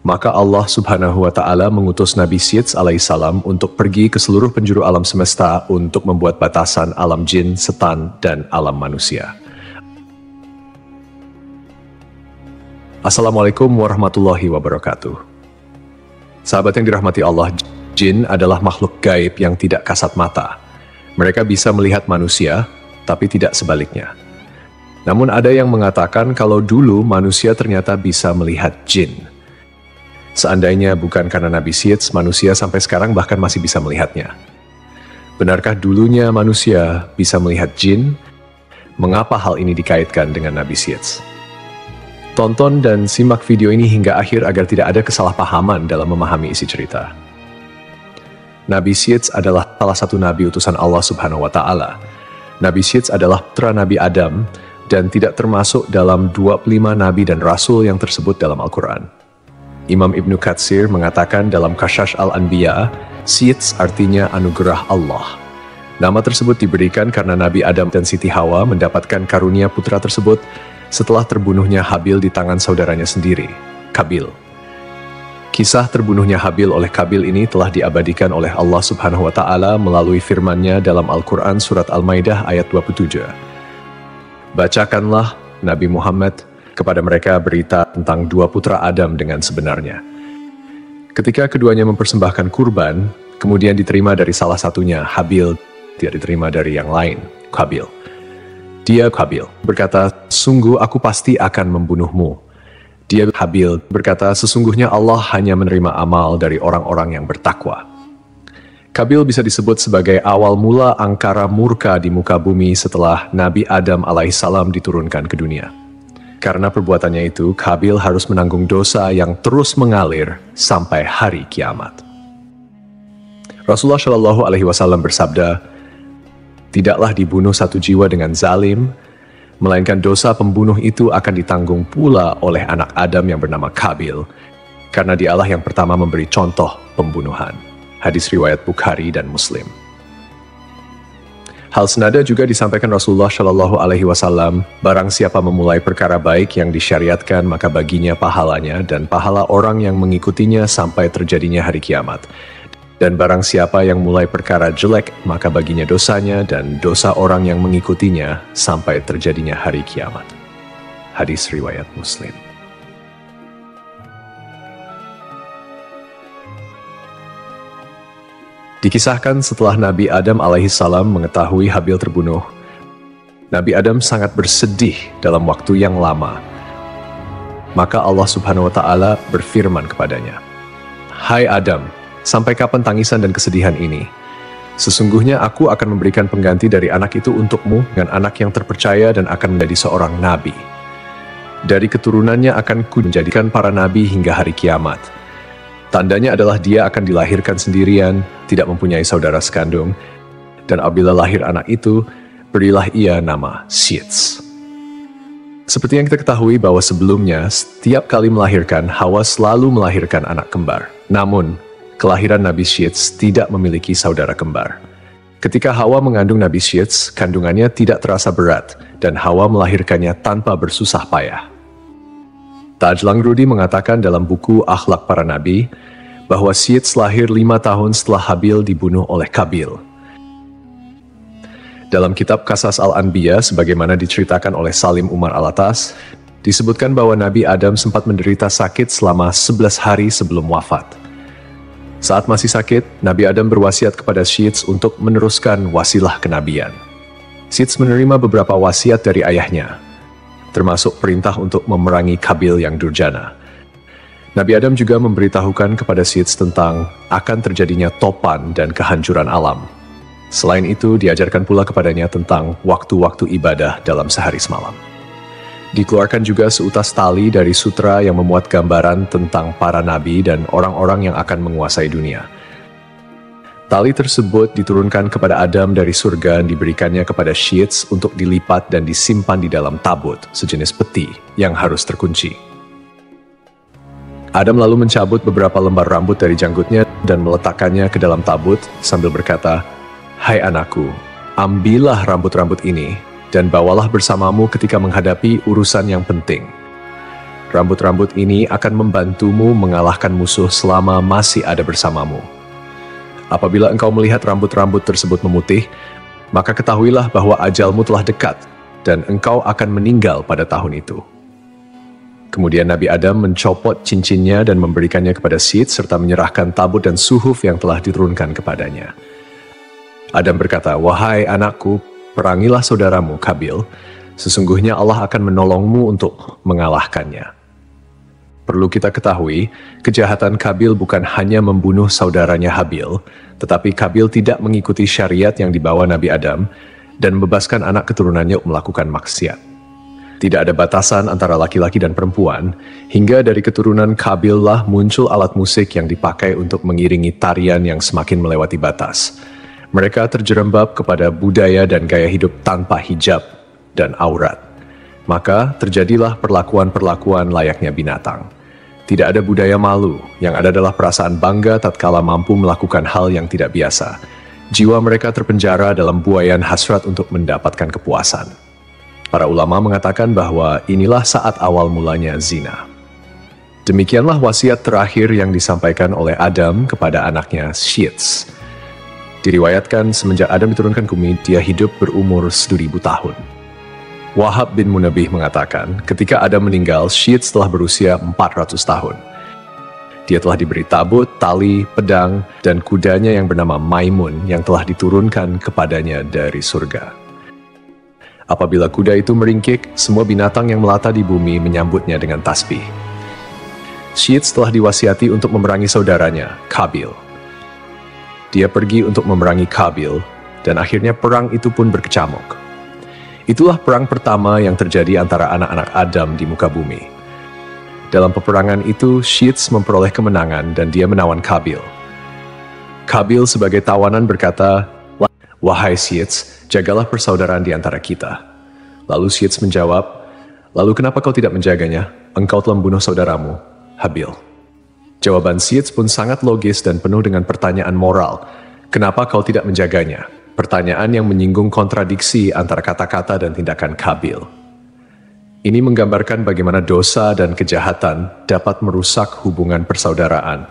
Maka Allah Subhanahu wa Ta'ala mengutus Nabi Syeds alaihissalam untuk pergi ke seluruh penjuru alam semesta untuk membuat batasan alam jin, setan, dan alam manusia. Assalamualaikum warahmatullahi wabarakatuh. Sahabat yang dirahmati Allah, jin adalah makhluk gaib yang tidak kasat mata. Mereka bisa melihat manusia, tapi tidak sebaliknya. Namun ada yang mengatakan kalau dulu manusia ternyata bisa melihat jin. Seandainya bukan karena Nabi Syeds, manusia sampai sekarang bahkan masih bisa melihatnya. Benarkah dulunya manusia bisa melihat jin? Mengapa hal ini dikaitkan dengan Nabi Syeds? Tonton dan simak video ini hingga akhir agar tidak ada kesalahpahaman dalam memahami isi cerita. Nabi Syeds adalah salah satu nabi utusan Allah Subhanahu wa Ta'ala. Nabi Syeds adalah putra Nabi Adam dan tidak termasuk dalam 25 nabi dan rasul yang tersebut dalam Al-Quran. Imam Ibnu Katsir mengatakan dalam Qasas Al-Anbiya, Syeds artinya anugerah Allah. Nama tersebut diberikan karena Nabi Adam dan Siti Hawa mendapatkan karunia putra tersebut setelah terbunuhnya Habil di tangan saudaranya sendiri, Qabil. Kisah terbunuhnya Habil oleh Qabil ini telah diabadikan oleh Allah Subhanahu wa Ta'ala melalui firman-Nya dalam Al-Quran Surat Al-Maidah ayat 27. Bacakanlah Nabi Muhammad kepada mereka berita tentang dua putra Adam dengan sebenarnya. Ketika keduanya mempersembahkan kurban, kemudian diterima dari salah satunya, Habil, tidak diterima dari yang lain, Qabil. Dia, Qabil, berkata, sungguh aku pasti akan membunuhmu. Dia, Habil, berkata, sesungguhnya Allah hanya menerima amal dari orang-orang yang bertakwa. Qabil bisa disebut sebagai awal mula angkara murka di muka bumi setelah Nabi Adam alaihissalam diturunkan ke dunia. Karena perbuatannya itu, Qabil harus menanggung dosa yang terus mengalir sampai hari kiamat. Rasulullah Shallallahu Alaihi Wasallam bersabda, tidaklah dibunuh satu jiwa dengan zalim, melainkan dosa pembunuh itu akan ditanggung pula oleh anak Adam yang bernama Qabil, karena dialah yang pertama memberi contoh pembunuhan. Hadis riwayat Bukhari dan Muslim. Hal senada juga disampaikan Rasulullah Shallallahu Alaihi Wasallam, barang siapa memulai perkara baik yang disyariatkan maka baginya pahalanya dan pahala orang yang mengikutinya sampai terjadinya hari kiamat. Dan barang siapa yang mulai perkara jelek maka baginya dosanya dan dosa orang yang mengikutinya sampai terjadinya hari kiamat. Hadis riwayat Muslim. Dikisahkan setelah Nabi Adam alaihissalam mengetahui Habil terbunuh, Nabi Adam sangat bersedih dalam waktu yang lama. Maka Allah Subhanahu wa Ta'ala berfirman kepadanya, hai Adam, sampai kapan tangisan dan kesedihan ini? Sesungguhnya aku akan memberikan pengganti dari anak itu untukmu dengan anak yang terpercaya dan akan menjadi seorang nabi. Dari keturunannya akan kunjadikan para nabi hingga hari kiamat. Tandanya adalah dia akan dilahirkan sendirian, tidak mempunyai saudara sekandung, dan apabila lahir anak itu, berilah ia nama Syeds. Seperti yang kita ketahui bahwa sebelumnya, setiap kali melahirkan, Hawa selalu melahirkan anak kembar. Namun, kelahiran Nabi Syeds tidak memiliki saudara kembar. Ketika Hawa mengandung Nabi Syeds, kandungannya tidak terasa berat, dan Hawa melahirkannya tanpa bersusah payah. Taj Langrudi mengatakan dalam buku Akhlak Para Nabi bahwa Syeds lahir 5 tahun setelah Habil dibunuh oleh Qabil. Dalam kitab Qasas Al-Anbiya, sebagaimana diceritakan oleh Salim Umar Alatas, disebutkan bahwa Nabi Adam sempat menderita sakit selama 11 hari sebelum wafat. Saat masih sakit, Nabi Adam berwasiat kepada Syeds untuk meneruskan wasilah kenabian. Syeds menerima beberapa wasiat dari ayahnya, termasuk perintah untuk memerangi Qabil yang durjana. Nabi Adam juga memberitahukan kepada Syeds tentang akan terjadinya topan dan kehancuran alam. Selain itu, diajarkan pula kepadanya tentang waktu-waktu ibadah dalam sehari semalam. Dikeluarkan juga seutas tali dari sutra yang memuat gambaran tentang para nabi dan orang-orang yang akan menguasai dunia. Tali tersebut diturunkan kepada Adam dari surga dan diberikannya kepada Syeds untuk dilipat dan disimpan di dalam tabut, sejenis peti yang harus terkunci. Adam lalu mencabut beberapa lembar rambut dari janggutnya dan meletakkannya ke dalam tabut sambil berkata, hai anakku, ambillah rambut-rambut ini dan bawalah bersamamu ketika menghadapi urusan yang penting. Rambut-rambut ini akan membantumu mengalahkan musuh selama masih ada bersamamu. Apabila engkau melihat rambut-rambut tersebut memutih, maka ketahuilah bahwa ajalmu telah dekat dan engkau akan meninggal pada tahun itu. Kemudian Nabi Adam mencopot cincinnya dan memberikannya kepada Syed serta menyerahkan tabut dan suhuf yang telah diturunkan kepadanya. Adam berkata, "Wahai anakku, perangilah saudaramu Kabil. Sesungguhnya Allah akan menolongmu untuk mengalahkannya." Perlu kita ketahui, kejahatan Kabil bukan hanya membunuh saudaranya Habil, tetapi Kabil tidak mengikuti syariat yang dibawa Nabi Adam dan membebaskan anak keturunannya melakukan maksiat. Tidak ada batasan antara laki-laki dan perempuan, hingga dari keturunan Kabil lah muncul alat musik yang dipakai untuk mengiringi tarian yang semakin melewati batas. Mereka terjerembab kepada budaya dan gaya hidup tanpa hijab dan aurat. Maka terjadilah perlakuan-perlakuan layaknya binatang. Tidak ada budaya malu, yang ada adalah perasaan bangga tatkala mampu melakukan hal yang tidak biasa. Jiwa mereka terpenjara dalam buaian hasrat untuk mendapatkan kepuasan. Para ulama mengatakan bahwa inilah saat awal mulanya zina. Demikianlah wasiat terakhir yang disampaikan oleh Adam kepada anaknya Syed. Diriwayatkan semenjak Adam diturunkan ke bumi, dia hidup berumur 1000 tahun. Wahab bin Munabih mengatakan, ketika Adam meninggal, Syed telah berusia 400 tahun. Dia telah diberi tabut, tali, pedang, dan kudanya yang bernama Maimun yang telah diturunkan kepadanya dari surga. Apabila kuda itu meringkik, semua binatang yang melata di bumi menyambutnya dengan tasbih. Syed telah diwasiati untuk memerangi saudaranya, Kabil. Dia pergi untuk memerangi Kabil, dan akhirnya perang itu pun berkecamuk. Itulah perang pertama yang terjadi antara anak-anak Adam di muka bumi. Dalam peperangan itu, Syed memperoleh kemenangan dan dia menawan Kabil. Kabil sebagai tawanan berkata, "Wahai Syed, jagalah persaudaraan di antara kita." Lalu Syed menjawab, "Lalu kenapa kau tidak menjaganya? Engkau telah membunuh saudaramu, Habil." Jawaban Syed pun sangat logis dan penuh dengan pertanyaan moral. Kenapa kau tidak menjaganya? Pertanyaan yang menyinggung kontradiksi antara kata-kata dan tindakan Kabil. Ini menggambarkan bagaimana dosa dan kejahatan dapat merusak hubungan persaudaraan,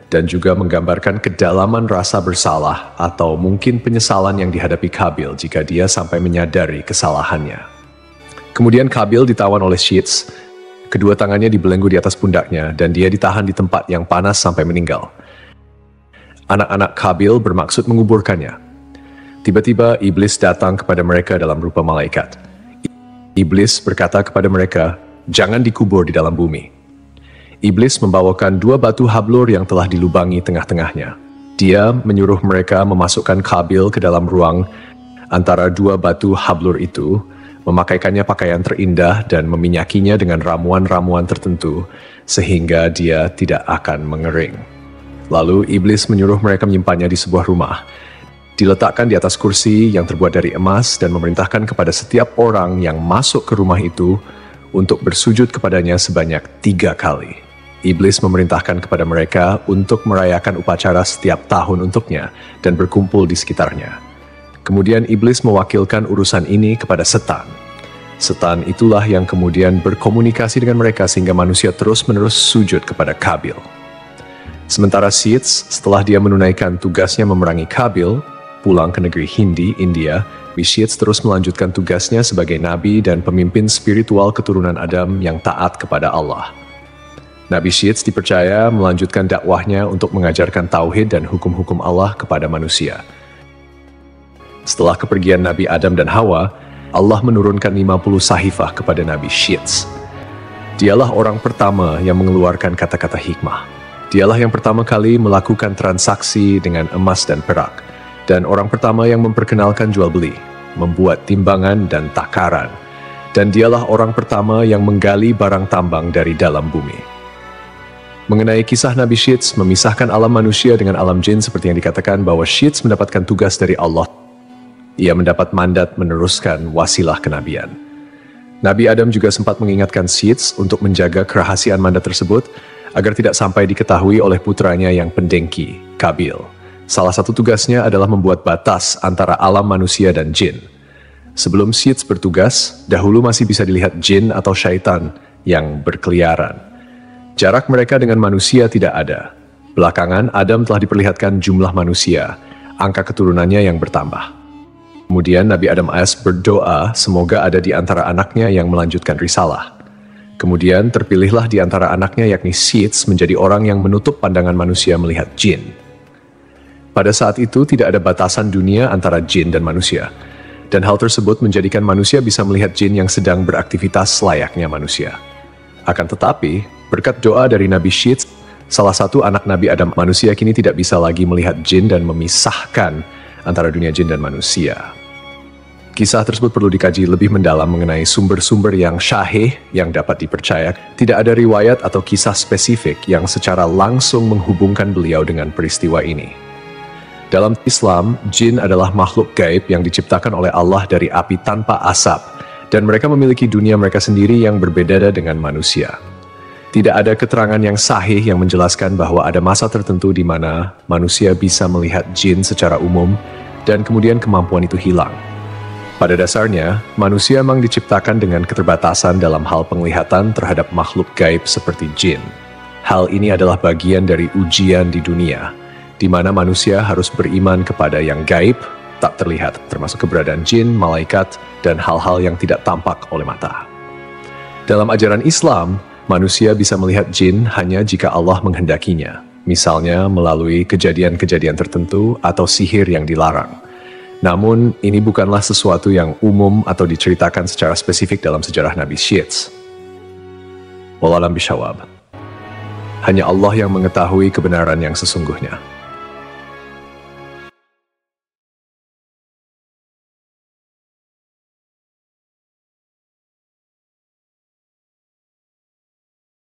dan juga menggambarkan kedalaman rasa bersalah atau mungkin penyesalan yang dihadapi Kabil jika dia sampai menyadari kesalahannya. Kemudian Kabil ditawan oleh Syed, kedua tangannya dibelenggu di atas pundaknya dan dia ditahan di tempat yang panas sampai meninggal. Anak-anak Kabil bermaksud menguburkannya. Tiba-tiba iblis datang kepada mereka dalam rupa malaikat. Iblis berkata kepada mereka, "Jangan dikubur di dalam bumi." Iblis membawakan 2 batu hablur yang telah dilubangi tengah-tengahnya. Dia menyuruh mereka memasukkan Kabil ke dalam ruang antara 2 batu hablur itu, memakaikannya pakaian terindah dan meminyakinya dengan ramuan-ramuan tertentu, sehingga dia tidak akan mengering. Lalu iblis menyuruh mereka menyimpannya di sebuah rumah. Diletakkan di atas kursi yang terbuat dari emas dan memerintahkan kepada setiap orang yang masuk ke rumah itu untuk bersujud kepadanya sebanyak 3 kali. Iblis memerintahkan kepada mereka untuk merayakan upacara setiap tahun untuknya dan berkumpul di sekitarnya. Kemudian iblis mewakilkan urusan ini kepada setan. Setan itulah yang kemudian berkomunikasi dengan mereka sehingga manusia terus-menerus sujud kepada Kabil. Sementara Syed, setelah dia menunaikan tugasnya memerangi Kabil, pulang ke negeri Hindi, India, Syed terus melanjutkan tugasnya sebagai nabi dan pemimpin spiritual keturunan Adam yang taat kepada Allah. Nabi Syed dipercaya melanjutkan dakwahnya untuk mengajarkan tauhid dan hukum-hukum Allah kepada manusia. Setelah kepergian Nabi Adam dan Hawa, Allah menurunkan 50 sahifah kepada Nabi Syed. Dialah orang pertama yang mengeluarkan kata-kata hikmah. Dialah yang pertama kali melakukan transaksi dengan emas dan perak, dan orang pertama yang memperkenalkan jual beli, membuat timbangan dan takaran, dan dialah orang pertama yang menggali barang tambang dari dalam bumi. Mengenai kisah Nabi Syed memisahkan alam manusia dengan alam jin seperti yang dikatakan bahwa Syed mendapatkan tugas dari Allah. Ia mendapat mandat meneruskan wasilah kenabian. Nabi Adam juga sempat mengingatkan Syed untuk menjaga kerahasiaan mandat tersebut agar tidak sampai diketahui oleh putranya yang pendengki, Kabil. Salah satu tugasnya adalah membuat batas antara alam manusia dan jin. Sebelum Syed bertugas, dahulu masih bisa dilihat jin atau syaitan yang berkeliaran. Jarak mereka dengan manusia tidak ada. Belakangan, Adam telah diperlihatkan jumlah manusia, angka keturunannya yang bertambah. Kemudian Nabi Adam AS berdoa semoga ada di antara anaknya yang melanjutkan risalah. Kemudian terpilihlah di antara anaknya yakni Sits menjadi orang yang menutup pandangan manusia melihat jin. Pada saat itu tidak ada batasan dunia antara jin dan manusia. Dan hal tersebut menjadikan manusia bisa melihat jin yang sedang beraktivitas layaknya manusia. Akan tetapi, berkat doa dari Nabi Sits, salah satu anak Nabi Adam manusia kini tidak bisa lagi melihat jin dan memisahkan antara dunia jin dan manusia. Kisah tersebut perlu dikaji lebih mendalam mengenai sumber-sumber yang syahih yang dapat dipercaya. Tidak ada riwayat atau kisah spesifik yang secara langsung menghubungkan beliau dengan peristiwa ini. Dalam Islam, jin adalah makhluk gaib yang diciptakan oleh Allah dari api tanpa asap, dan mereka memiliki dunia mereka sendiri yang berbeda dengan manusia. Tidak ada keterangan yang sahih yang menjelaskan bahwa ada masa tertentu di mana manusia bisa melihat jin secara umum dan kemudian kemampuan itu hilang. Pada dasarnya, manusia memang diciptakan dengan keterbatasan dalam hal penglihatan terhadap makhluk gaib seperti jin. Hal ini adalah bagian dari ujian di dunia, di mana manusia harus beriman kepada yang gaib, tak terlihat, termasuk keberadaan jin, malaikat, dan hal-hal yang tidak tampak oleh mata. Dalam ajaran Islam, manusia bisa melihat jin hanya jika Allah menghendakinya, misalnya melalui kejadian-kejadian tertentu atau sihir yang dilarang. Namun, ini bukanlah sesuatu yang umum atau diceritakan secara spesifik dalam sejarah Nabi Sits. Wallahu a'lam bishawab. Hanya Allah yang mengetahui kebenaran yang sesungguhnya.